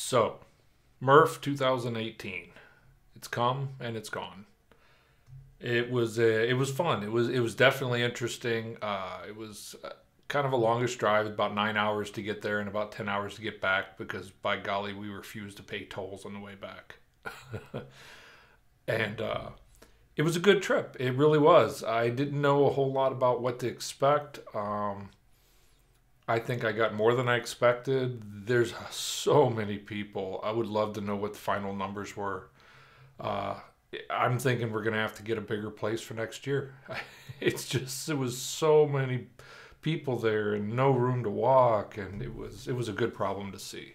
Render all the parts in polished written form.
So, MRRF 2018. It's come and it's gone. It was fun. It was definitely interesting. It was kind of a longish drive, about 9 hours to get there and about 10 hours to get back because by golly, we refused to pay tolls on the way back. And it was a good trip. It really was. I didn't know a whole lot about what to expect. I think I got more than I expected. There's so many people. I would love to know what the final numbers were. I'm thinking we're going to have to get a bigger place for next year. It was so many people there and no room to walk, and it was a good problem to see.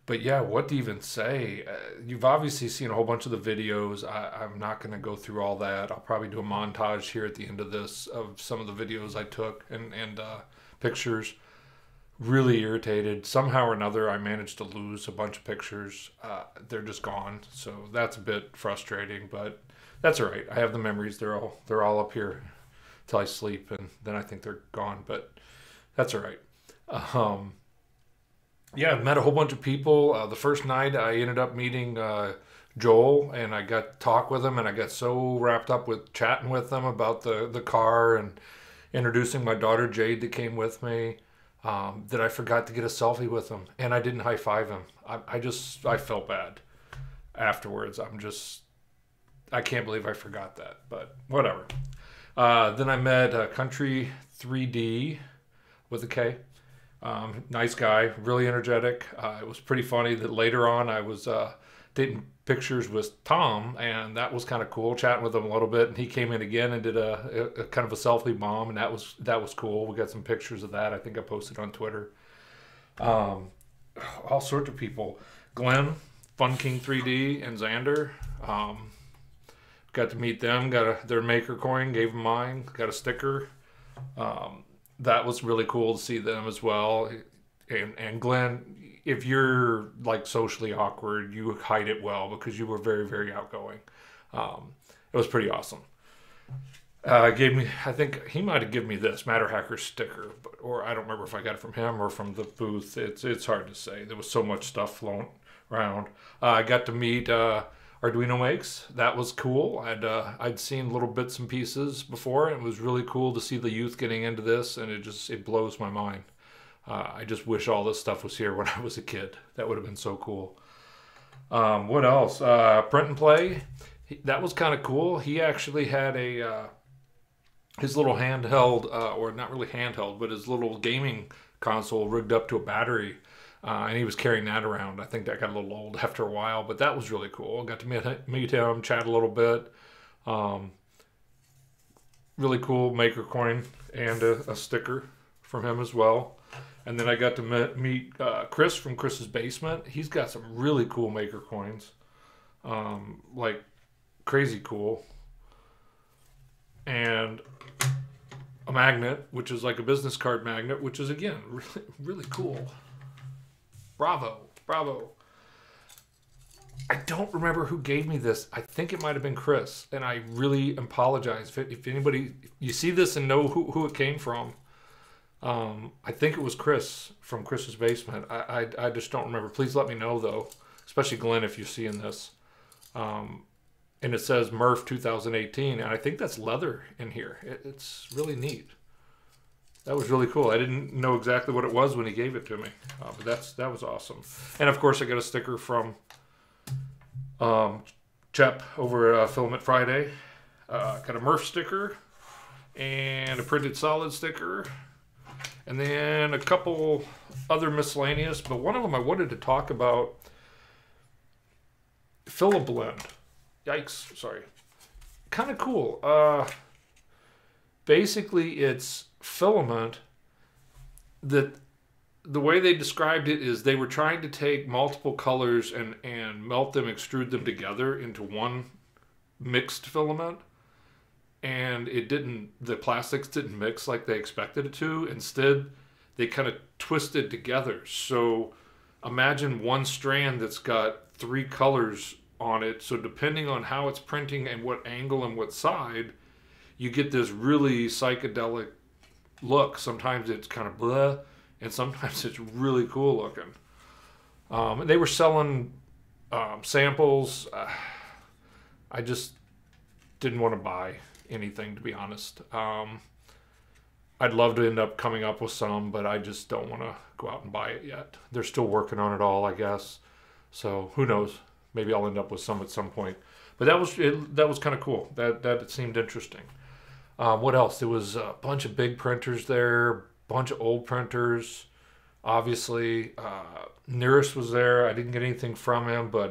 But yeah, what to even say? You've obviously seen a whole bunch of the videos. I'm not going to go through all that. I'll probably do a montage here at the end of this of some of the videos I took and pictures. Really irritated. Somehow or another, I managed to lose a bunch of pictures. They're just gone, so that's a bit frustrating. But that's all right. I have the memories. They're all up here till I sleep, and then I think they're gone. But that's all right. Yeah, I've met a whole bunch of people. The first night I ended up meeting Joel, and I got to talk with him, and I got so wrapped up with chatting with them about the car and introducing my daughter Jade that came with me that I forgot to get a selfie with him, and I didn't high-five him. I felt bad afterwards. I can't believe I forgot that, but whatever. Then I met Country 3D with a K. Nice guy, really energetic. It was pretty funny that later on I was taking pictures with Tom, and that was kind of cool, chatting with him a little bit, and he came in again and did a kind of a selfie bomb, and that was cool. We got some pictures of that. I think I posted on Twitter. All sorts of people. Glenn, Fun King 3D, and Xander. Got to meet them, got their maker coin, gave them mine, got a sticker. That was really cool to see them as well. And Glenn, if you're like socially awkward, you hide it well because you were very, very outgoing. It was pretty awesome. Gave me, I think he might have given me this Matter Hacker sticker, or I don't remember if I got it from him or from the booth. It's hard to say. There was so much stuff flown around. I got to meet Arduino Makes. That was cool. I'd seen little bits and pieces before, and it was really cool to see the youth getting into this, and it blows my mind. I just wish all this stuff was here when I was a kid. That would have been so cool. What else? Print and Play. That was kind of cool. He actually had his little handheld, or not really handheld, but his little gaming console rigged up to a battery. And he was carrying that around. I think that got a little old after a while, but that was really cool. Got to meet him, chat a little bit. Really cool maker coin and a sticker from him as well. And then I got to meet Chris from Chris's Basement. He's got some really cool maker coins, like crazy cool. And a magnet, which is like a business card magnet, which is again really, really cool. Bravo, bravo. I don't remember who gave me this. I think it might have been Chris, and I really apologize. If anybody, you see this and know who it came from, I think it was Chris from Chris's Basement. I just don't remember. Please let me know, though, especially Glenn, if you're seeing this. And it says MRRF 2018, and I think that's leather in here. It's really neat. That was really cool. I didn't know exactly what it was when he gave it to me, but that was awesome. And of course, I got a sticker from Chep over at Filament Friday. Got a MRRF sticker and a printed solid sticker, and then a couple other miscellaneous. But one of them I wanted to talk about. Filament. Yikes! Sorry. Kind of cool. Basically, it's filament that the way they described it is they were trying to take multiple colors and melt them, extrude them together into one mixed filament, and the plastics didn't mix like they expected it to. Instead, they kind of twisted together. So imagine one strand that's got 3 colors on it, so depending on how it's printing and what angle and what side, you get this really psychedelic look. Sometimes it's kind of blah, and sometimes it's really cool looking. They were selling samples. I just didn't want to buy anything, to be honest. I'd love to end up coming up with some, but I just don't want to go out and buy it yet. They're still working on it all, I guess. So who knows? Maybe I'll end up with some at some point. But that was kind of cool. That seemed interesting. What else? There was a bunch of big printers there, bunch of old printers. Obviously, Nearest was there. I didn't get anything from him, but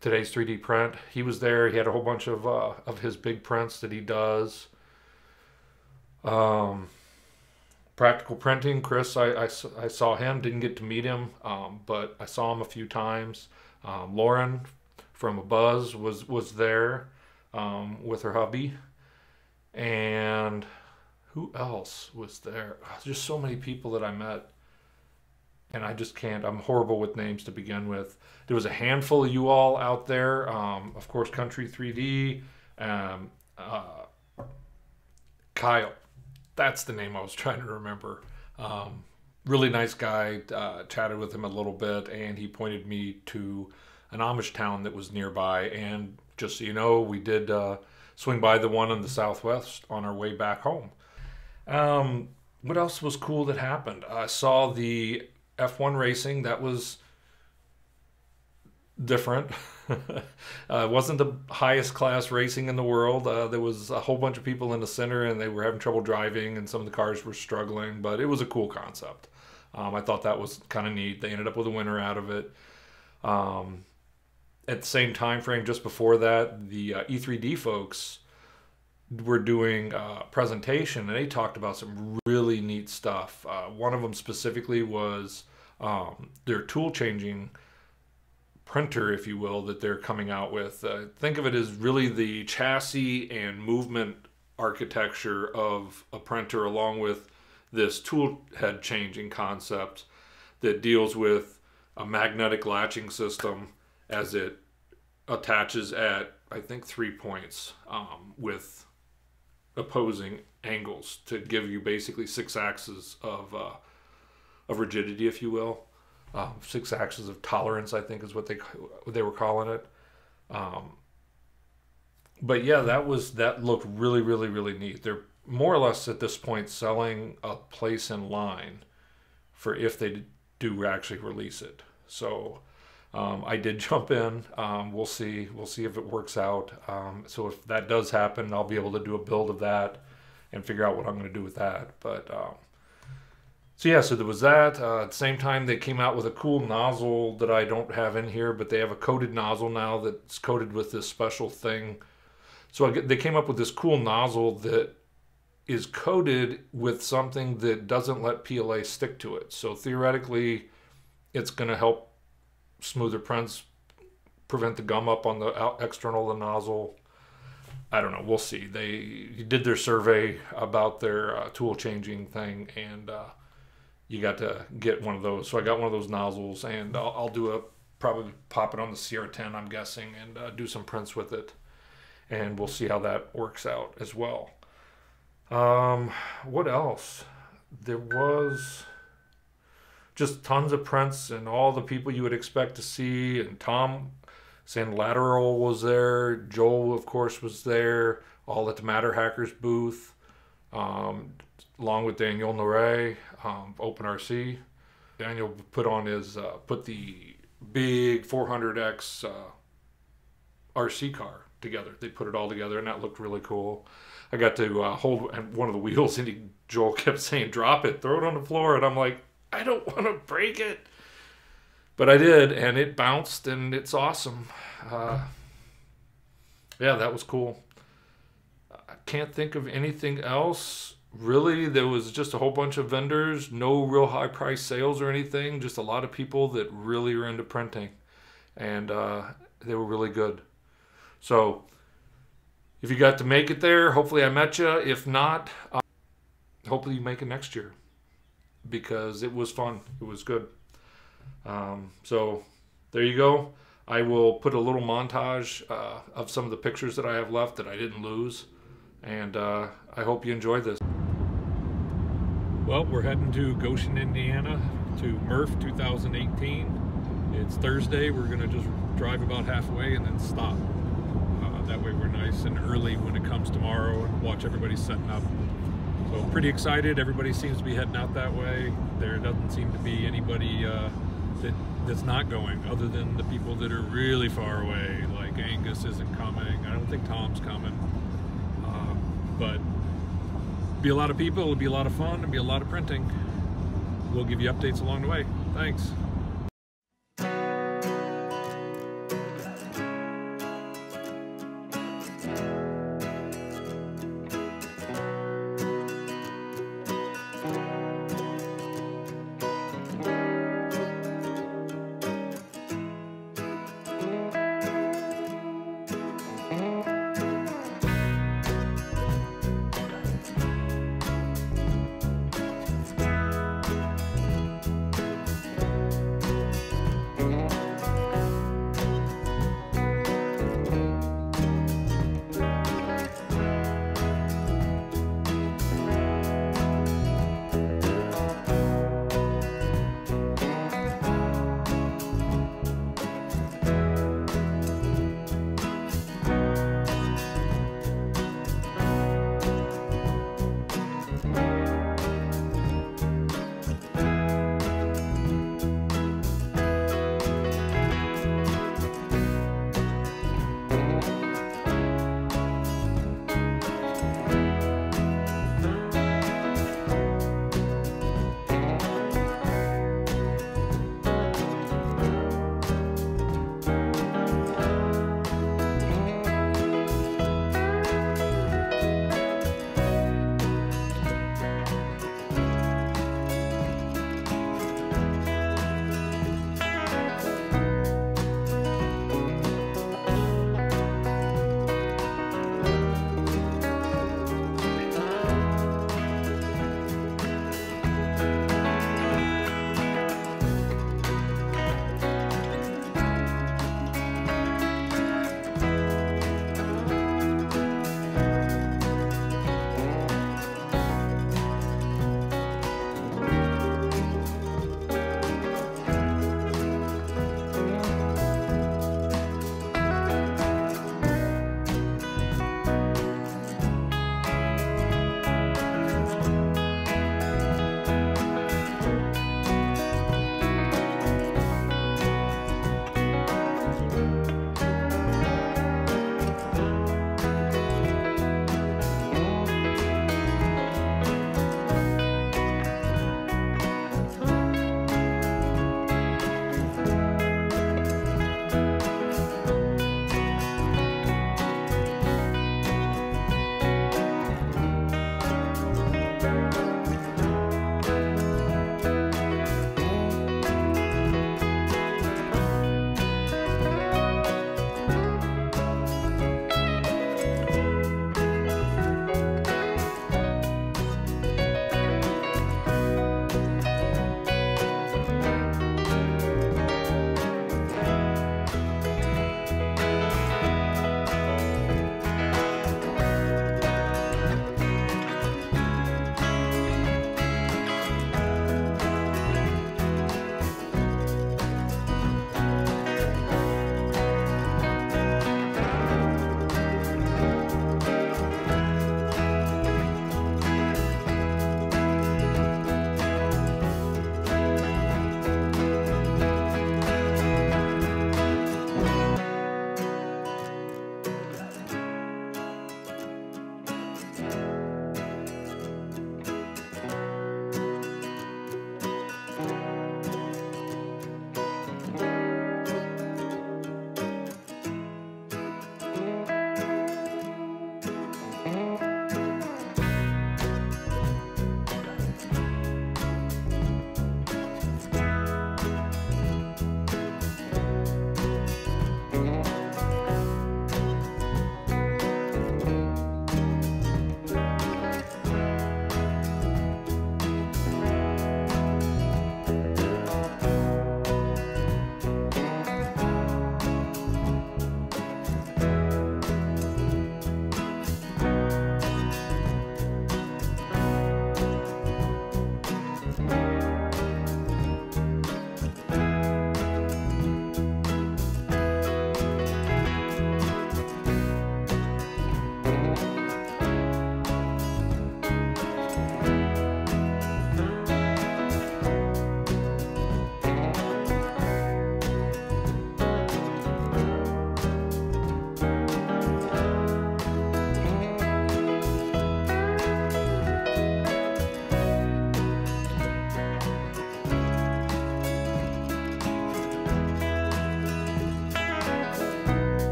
Today's 3D Print, he was there. He had a whole bunch of his big prints that he does. Practical Printing, Chris, I saw him, didn't get to meet him, but I saw him a few times. Lauren from A Buzz was there with her hubby. And who else was there? Just so many people that I met. And I just can't, I'm horrible with names to begin with. There was a handful of you all out there. Of course, Country 3D, Kyle. That's the name I was trying to remember. Really nice guy. Chatted with him a little bit, and he pointed me to an Amish town that was nearby. And just so you know, we did swing by the one in the Southwest on our way back home. What else was cool that happened? I saw the F1 racing. That was different. It wasn't the highest class racing in the world. There was a whole bunch of people in the center, and they were having trouble driving, and some of the cars were struggling, but it was a cool concept. I thought that was kind of neat. They ended up with a winner out of it. At the same time frame, just before that, the E3D folks were doing a presentation, and they talked about some really neat stuff. One of them specifically was their tool changing printer, if you will, that they're coming out with. Think of it as really the chassis and movement architecture of a printer, along with this tool head changing concept that deals with a magnetic latching system as it attaches at, I think, 3 points with opposing angles to give you basically 6 axes of rigidity, if you will. 6 axes of tolerance, I think, is what they were calling it. But yeah, that looked really, really, really neat. They're more or less at this point selling a place in line for if they do actually release it. So I did jump in. We'll see if it works out. So if that does happen, I'll be able to do a build of that and figure out what I'm going to do with that. But so yeah, so there was that. At the same time, they came out with a cool nozzle that I don't have in here, but they have a coated nozzle now that's coated with this special thing. So they came up with this cool nozzle that is coated with something that doesn't let PLA stick to it. So theoretically, it's going to help smoother prints, prevent the gum up on the external of the nozzle. I don't know. We'll see. They did their survey about their tool changing thing, and you got to get one of those. So I got one of those nozzles, and I'll probably pop it on the CR10, I'm guessing, and do some prints with it. And we'll see how that works out as well. What else? There was just tons of prints and all the people you would expect to see. And Tom Sandlateral was there. Joel, of course, was there. All at the Matter Hackers booth, along with Daniel Noray, OpenRC. Daniel put the big 400X RC car together. They put it all together, and that looked really cool. I got to hold one of the wheels, and Joel kept saying, "Drop it, throw it on the floor," and I'm like, I don't want to break it. But I did, and it bounced, and it's awesome. Yeah, that was cool. I can't think of anything else. Really, there was just a whole bunch of vendors, no real high price sales or anything, just a lot of people that really are into printing. And they were really good. So if you got to make it there, hopefully I met you. If not, hopefully you make it next year, because it was fun. It was good. So there you go. I will put a little montage of some of the pictures that I have left that I didn't lose. And I hope you enjoyed this. Well, we're heading to Goshen, Indiana to MRRF 2018. It's Thursday. We're going to just drive about halfway and then stop. That way we're nice and early when it comes tomorrow and watch everybody setting up. So pretty excited. Everybody seems to be heading out that way. There doesn't seem to be anybody that's not going, other than the people that are really far away, like Angus isn't coming. I don't think Tom's coming. But be a lot of people, it'll be a lot of fun, and be a lot of printing. We'll give you updates along the way. Thanks.